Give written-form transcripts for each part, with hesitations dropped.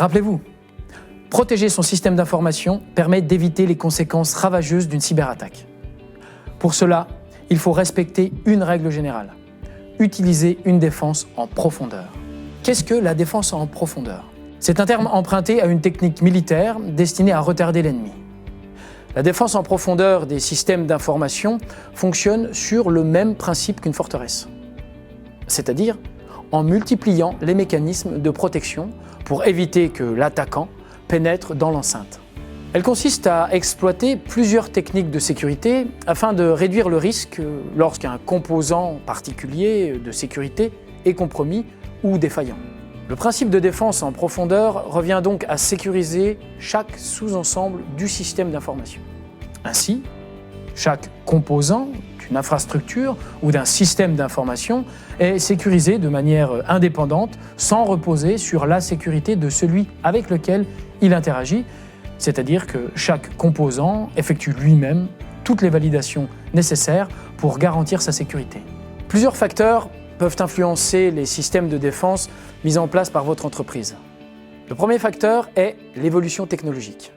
Rappelez-vous, protéger son système d'information permet d'éviter les conséquences ravageuses d'une cyberattaque. Pour cela, il faut respecter une règle générale: utiliser une défense en profondeur. Qu'est-ce que la défense en profondeur? C'est un terme emprunté à une technique militaire destinée à retarder l'ennemi. La défense en profondeur des systèmes d'information fonctionne sur le même principe qu'une forteresse, c'est-à-dire en multipliant les mécanismes de protection pour éviter que l'attaquant pénètre dans l'enceinte. Elle consiste à exploiter plusieurs techniques de sécurité afin de réduire le risque lorsqu'un composant particulier de sécurité est compromis ou défaillant. Le principe de défense en profondeur revient donc à sécuriser chaque sous-ensemble du système d'information. Ainsi, chaque composant d'une infrastructure ou d'un système d'information est sécurisé de manière indépendante, sans reposer sur la sécurité de celui avec lequel il interagit, c'est-à-dire que chaque composant effectue lui-même toutes les validations nécessaires pour garantir sa sécurité. Plusieurs facteurs peuvent influencer les systèmes de défense mis en place par votre entreprise. Le premier facteur est l'évolution technologique.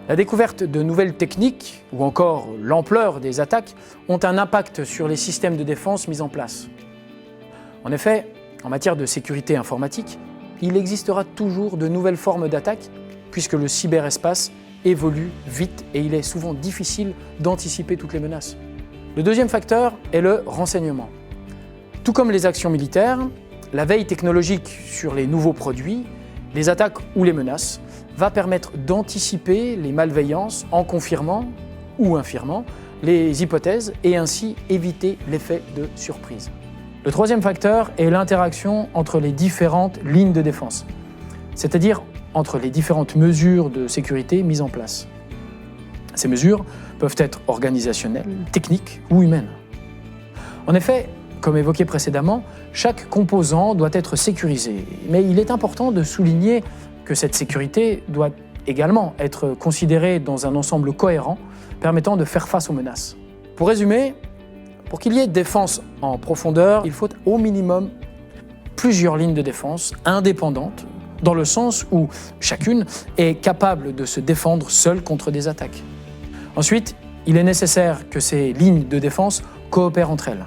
La découverte de nouvelles techniques ou encore l'ampleur des attaques ont un impact sur les systèmes de défense mis en place. En effet, en matière de sécurité informatique, il existera toujours de nouvelles formes d'attaques puisque le cyberespace évolue vite et il est souvent difficile d'anticiper toutes les menaces. Le deuxième facteur est le renseignement. Tout comme les actions militaires, la veille technologique sur les nouveaux produits, les attaques ou les menaces va permettre d'anticiper les malveillances en confirmant ou infirmant les hypothèses et ainsi éviter l'effet de surprise. Le troisième facteur est l'interaction entre les différentes lignes de défense, c'est-à-dire entre les différentes mesures de sécurité mises en place. Ces mesures peuvent être organisationnelles, techniques ou humaines. En effet, comme évoqué précédemment, chaque composant doit être sécurisé, mais il est important de souligner que cette sécurité doit également être considérée dans un ensemble cohérent permettant de faire face aux menaces. Pour résumer, pour qu'il y ait défense en profondeur, il faut au minimum plusieurs lignes de défense indépendantes, dans le sens où chacune est capable de se défendre seule contre des attaques. Ensuite, il est nécessaire que ces lignes de défense coopèrent entre elles.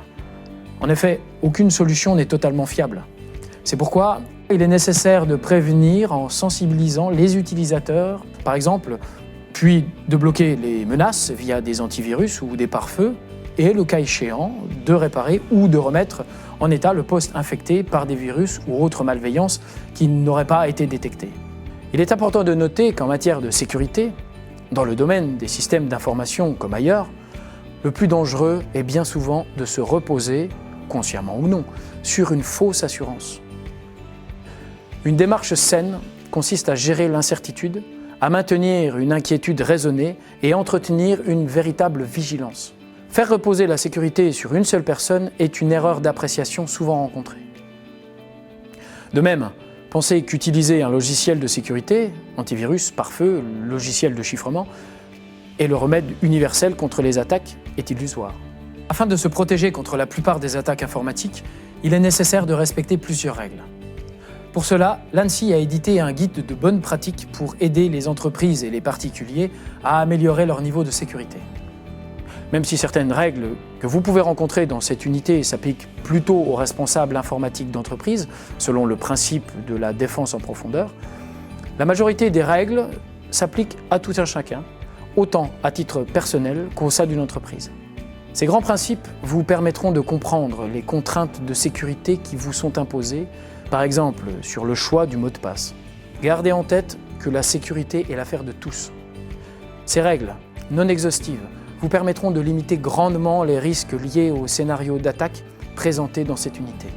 En effet, aucune solution n'est totalement fiable. C'est pourquoi il est nécessaire de prévenir en sensibilisant les utilisateurs, par exemple, puis de bloquer les menaces via des antivirus ou des pare-feux, et le cas échéant, de réparer ou de remettre en état le poste infecté par des virus ou autres malveillances qui n'auraient pas été détectées. Il est important de noter qu'en matière de sécurité, dans le domaine des systèmes d'information comme ailleurs, le plus dangereux est bien souvent de se reposer, consciemment ou non, sur une fausse assurance. Une démarche saine consiste à gérer l'incertitude, à maintenir une inquiétude raisonnée et à entretenir une véritable vigilance. Faire reposer la sécurité sur une seule personne est une erreur d'appréciation souvent rencontrée. De même, pensez qu'utiliser un logiciel de sécurité, antivirus, pare-feu, logiciel de chiffrement, est le remède universel contre les attaques est illusoire. Afin de se protéger contre la plupart des attaques informatiques, il est nécessaire de respecter plusieurs règles. Pour cela, l'ANSSI a édité un guide de bonnes pratiques pour aider les entreprises et les particuliers à améliorer leur niveau de sécurité. Même si certaines règles que vous pouvez rencontrer dans cette unité s'appliquent plutôt aux responsables informatiques d'entreprise, selon le principe de la défense en profondeur, la majorité des règles s'appliquent à tout un chacun, autant à titre personnel qu'au sein d'une entreprise. Ces grands principes vous permettront de comprendre les contraintes de sécurité qui vous sont imposées, par exemple sur le choix du mot de passe. Gardez en tête que la sécurité est l'affaire de tous. Ces règles, non exhaustives, vous permettront de limiter grandement les risques liés aux scénarios d'attaque présentés dans cette unité.